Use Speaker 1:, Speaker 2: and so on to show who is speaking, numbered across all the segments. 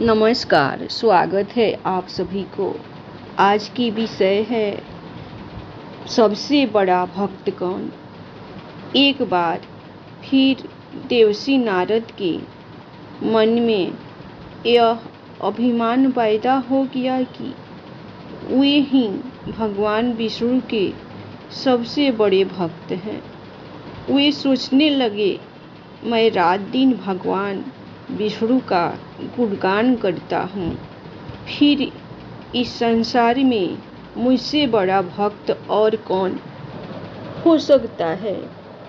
Speaker 1: नमस्कार, स्वागत है आप सभी को। आज की विषय है सबसे बड़ा भक्त कौन। एक बार फिर देवर्षि नारद के मन में यह अभिमान पैदा हो गया कि वे ही भगवान विष्णु के सबसे बड़े भक्त हैं। वे सोचने लगे, मैं रात दिन भगवान विष्णु का गुणगान करता हूँ, फिर इस संसार में मुझसे बड़ा भक्त और कौन हो सकता है।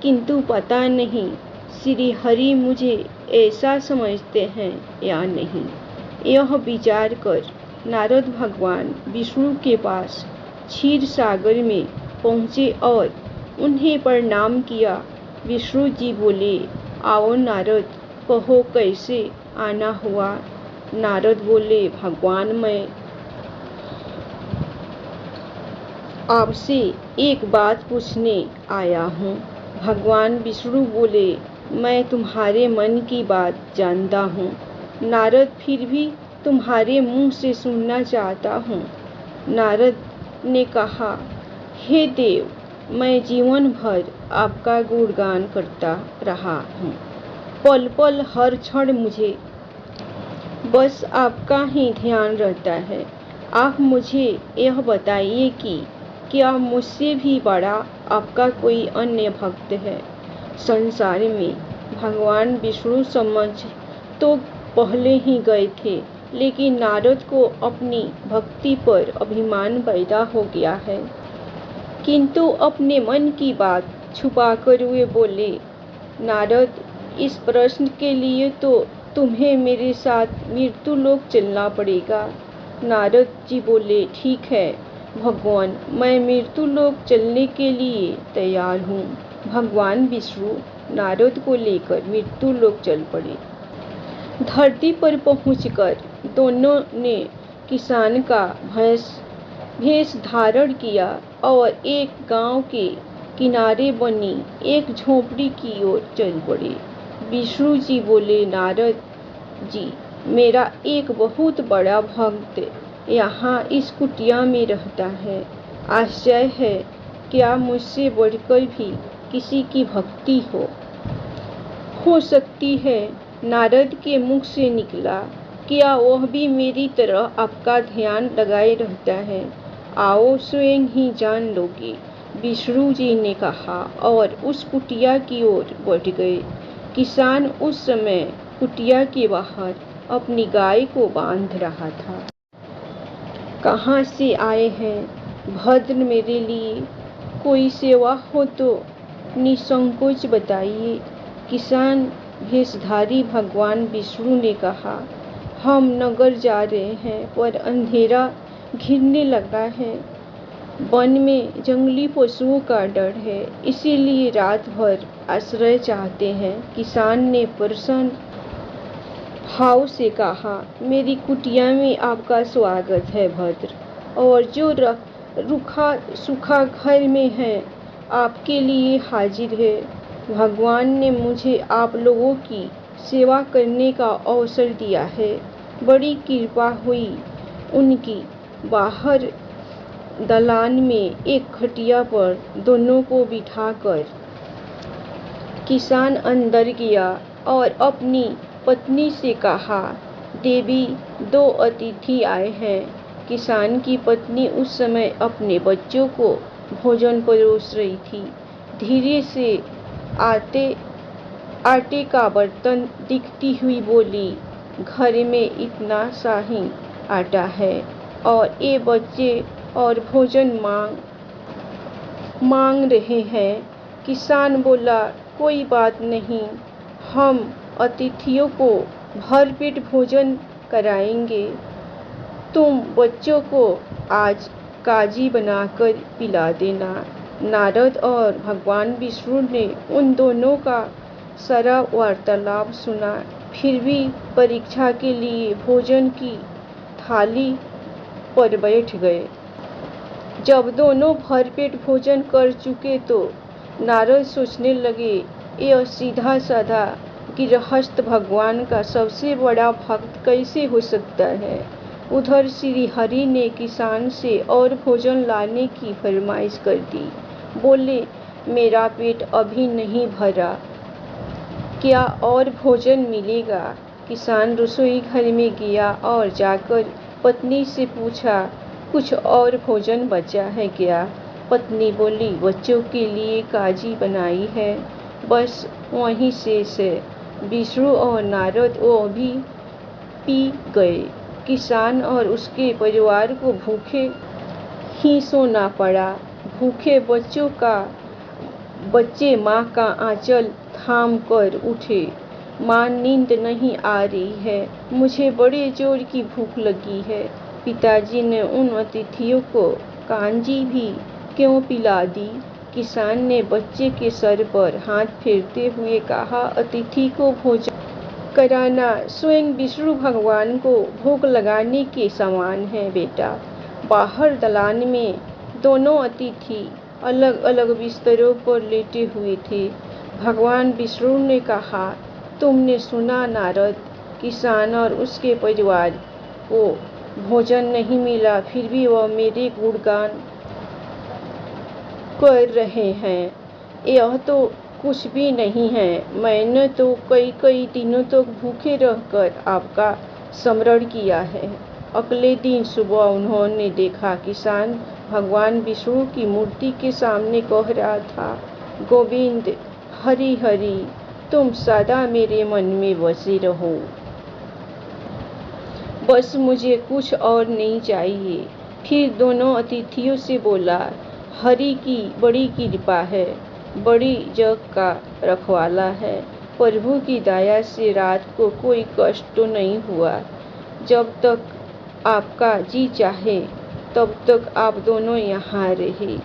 Speaker 1: किंतु पता नहीं श्री हरि मुझे ऐसा समझते हैं या नहीं। यह विचार कर नारद भगवान विष्णु के पास क्षीर सागर में पहुँचे और उन्हें प्रणाम किया। विष्णु जी बोले, आओ नारद, कहो कैसे आना हुआ। नारद बोले, भगवान मैं आपसे एक बात पूछने आया हूँ। भगवान विष्णु बोले, मैं तुम्हारे मन की बात जानता हूँ। नारद, फिर भी तुम्हारे मुंह से सुनना चाहता हूँ। नारद ने कहा, हे देव, मैं जीवन भर आपका गुणगान करता रहा हूँ। पल पल हर क्षण मुझे बस आपका ही ध्यान रहता है। आप मुझे यह बताइए कि क्या मुझसे भी बड़ा आपका कोई अन्य भक्त है संसार में। भगवान विष्णु समझ तो पहले ही गए थे, लेकिन नारद को अपनी भक्ति पर अभिमान पैदा हो गया है। किंतु अपने मन की बात छुपाकर वे बोले, नारद, इस प्रश्न के लिए तो तुम्हें मेरे साथ मृत्यु लोक चलना पड़ेगा। नारद जी बोले, ठीक है भगवान, मैं मृत्यु लोक चलने के लिए तैयार हूँ। भगवान विष्णु नारद को लेकर मृत्यु लोक चल पड़े। धरती पर पहुंचकर दोनों ने किसान का भेष धारण किया और एक गांव के किनारे बनी एक झोपड़ी की ओर चल पड़े। विष्णु जी बोले, नारद जी, मेरा एक बहुत बड़ा भक्त यहाँ इस कुटिया में रहता है। आश्चर्य है, क्या मुझसे बढ़कर भी किसी की भक्ति हो सकती है। नारद के मुख से निकला, क्या वह भी मेरी तरह आपका ध्यान लगाए रहता है। आओ स्वयं ही जान लोगे, विष्णु जी ने कहा और उस कुटिया की ओर बढ़ गए। किसान उस समय कुटिया के बाहर अपनी गाय को बांध रहा था। कहाँ से आए हैं भद्र, मेरे लिए कोई सेवा हो तो निसंकोच बताइए। किसान भेषधारी भगवान विष्णु ने कहा, हम नगर जा रहे हैं पर अंधेरा घिरने लगा है। वन में जंगली पशुओं का डर है, इसीलिए रात भर आश्रय चाहते हैं। किसान ने प्रसन्न भाव से कहा, मेरी कुटिया में आपका स्वागत है भद्र, और जो रूखा सूखा घर में है आपके लिए हाजिर है। भगवान ने मुझे आप लोगों की सेवा करने का अवसर दिया है। बड़ी कृपा हुई उनकी। बाहर दलान में एक खटिया पर दोनों को बिठाकर किसान अंदर गया और अपनी पत्नी से कहा, देवी, दो अतिथि आए हैं। किसान की पत्नी उस समय अपने बच्चों को भोजन परोस रही थी। धीरे से आटे का बर्तन दिखती हुई बोली, घर में इतना सा ही आटा है और ये बच्चे और भोजन मांग रहे हैं। किसान बोला, कोई बात नहीं, हम अतिथियों को भरपेट भोजन कराएंगे। तुम बच्चों को आज काजी बनाकर पिला देना। नारद और भगवान विष्णु ने उन दोनों का सारा वार्तालाप सुना, फिर भी परीक्षा के लिए भोजन की थाली पर बैठ गए। जब दोनों भरपेट भोजन कर चुके तो नारद सोचने लगे, यह सीधा साधा गृहस्थ भगवान का सबसे बड़ा भक्त कैसे हो सकता है। उधर श्री हरि ने किसान से और भोजन लाने की फरमाइश कर दी। बोले, मेरा पेट अभी नहीं भरा, क्या और भोजन मिलेगा। किसान रसोई घर में गया और जाकर पत्नी से पूछा, कुछ और भोजन बचा है क्या। पत्नी बोली, बच्चों के लिए काजी बनाई है, बस वहीं शेष है। विष्णु और नारद वो भी पी गए। किसान और उसके परिवार को भूखे ही सोना पड़ा। भूखे बच्चे माँ का आंचल थाम कर उठे। माँ, नींद नहीं आ रही है, मुझे बड़े जोर की भूख लगी है। पिताजी ने उन अतिथियों को कांजी भी क्यों पिला दी। किसान ने बच्चे के सर पर हाथ फेरते हुए कहा, अतिथि को भोजन कराना स्वयं विष्णु भगवान को भोग लगाने के समान है बेटा। बाहर दलान में दोनों अतिथि अलग अलग बिस्तरों पर लेटे हुए थे। भगवान विष्णु ने कहा, तुमने सुना नारद, किसान और उसके परिवार को भोजन नहीं मिला, फिर भी वह मेरे गुणगान कर रहे हैं। यह तो कुछ भी नहीं है, मैंने तो कई दिनों तक भूखे रहकर आपका स्मरण किया है। अगले दिन सुबह उन्होंने देखा किसान भगवान विष्णु की मूर्ति के सामने कह रहा था, गोविंद हरि हरि, तुम सदा मेरे मन में बसे रहो, बस मुझे कुछ और नहीं चाहिए। फिर दोनों अतिथियों से बोला, हरि की बड़ी कृपा है, बड़ी जग का रखवाला है। प्रभु की दया से रात को कोई कष्ट तो नहीं हुआ। जब तक आपका जी चाहे तब तक आप दोनों यहाँ रहे।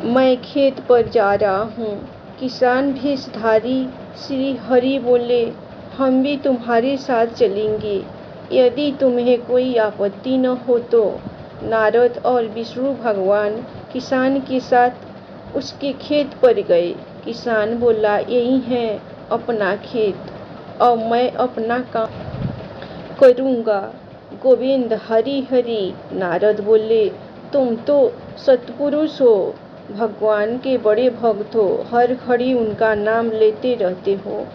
Speaker 1: मैं खेत पर जा रहा हूँ। किसान भेषधारी श्री हरि बोले, हम भी तुम्हारे साथ चलेंगे, यदि तुम्हें कोई आपत्ति न हो तो। नारद और विष्णु भगवान किसान के साथ उसके खेत पर गए। किसान बोला, यही है अपना खेत, अब मैं अपना काम करूँगा। गोविंद हरि हरि। नारद बोले, तुम तो सत्पुरुष हो, भगवान के बड़े भक्त हो, हर घड़ी उनका नाम लेते रहते हो।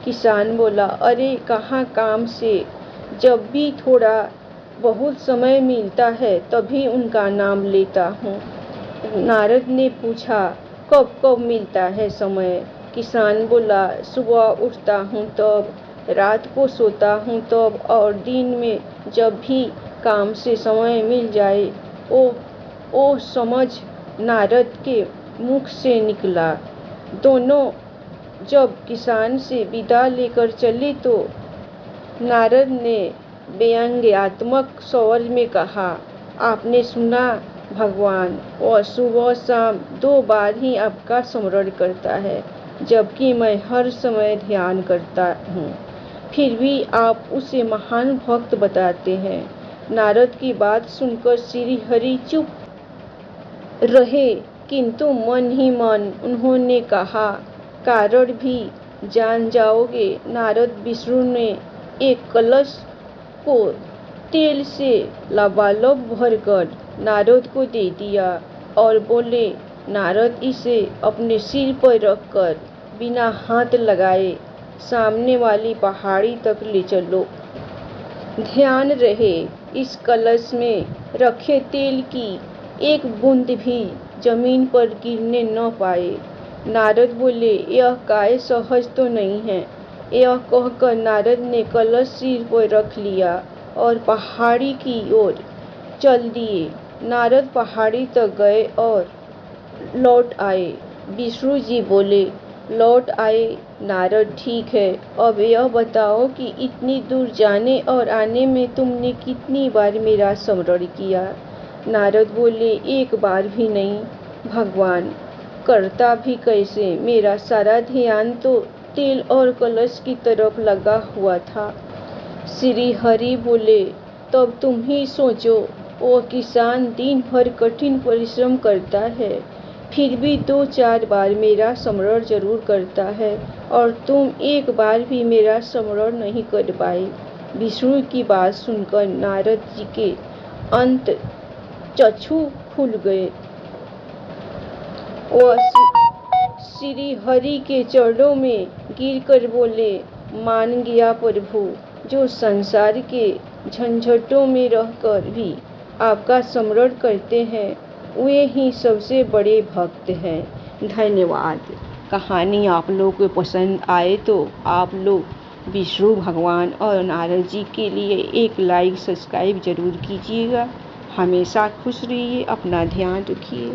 Speaker 1: किसान बोला, अरे कहाँ काम से, जब भी थोड़ा बहुत समय मिलता है तभी उनका नाम लेता हूँ। नारद ने पूछा, कब कब मिलता है समय। किसान बोला, सुबह उठता हूँ तब, रात को सोता हूँ तब, और दिन में जब भी काम से समय मिल जाए। ओ समझ नारद के मुख से निकला। दोनों जब किसान से विदा लेकर चले तो नारद ने व्यंग्यात्मक स्वर में कहा, आपने सुना भगवान, वह सुबह शाम 2 बार ही आपका स्मरण करता है, जबकि मैं हर समय ध्यान करता हूँ, फिर भी आप उसे महान भक्त बताते हैं। नारद की बात सुनकर श्री हरि चुप रहे, किंतु मन ही मन उन्होंने कहा, कारण भी जान जाओगे। नारद विष्णु ने एक कलश को तेल से लबालब भरकर नारद को दे दिया और बोले, नारद इसे अपने सिर पर रखकर बिना हाथ लगाए सामने वाली पहाड़ी तक ले चलो। ध्यान रहे, इस कलश में रखे तेल की एक बूंद भी जमीन पर गिरने न पाए। नारद बोले, यह काय सहज तो नहीं है। यह कहकर नारद ने कलश सिर पर रख लिया और पहाड़ी की ओर चल दिए। नारद पहाड़ी तक गए और लौट आए। विष्णु जी बोले, लौट आए नारद, ठीक है, अब यह बताओ कि इतनी दूर जाने और आने में तुमने कितनी बार मेरा स्मरण किया। नारद बोले, एक बार भी नहीं भगवान, करता भी कैसे, मेरा सारा ध्यान तो तेल और कलश की तरफ लगा हुआ था। श्री हरि बोले, तब तुम ही सोचो, वो किसान दिन भर कठिन परिश्रम करता है, फिर भी 2-4 बार मेरा स्मरण जरूर करता है और तुम एक बार भी मेरा स्मरण नहीं कर पाए। विष्णु की बात सुनकर नारद जी के अंत चक्षु खुल गए। वह श्री हरि के चरणों में गिरकर बोले, मान गया प्रभु, जो संसार के झंझटों में रहकर भी आपका स्मरण करते हैं वे ही सबसे बड़े भक्त हैं। धन्यवाद। कहानी आप लोग को पसंद आए तो आप लोग विष्णु भगवान और नारद जी के लिए एक लाइक सब्सक्राइब जरूर कीजिएगा। हमेशा खुश रहिए, अपना ध्यान रखिए।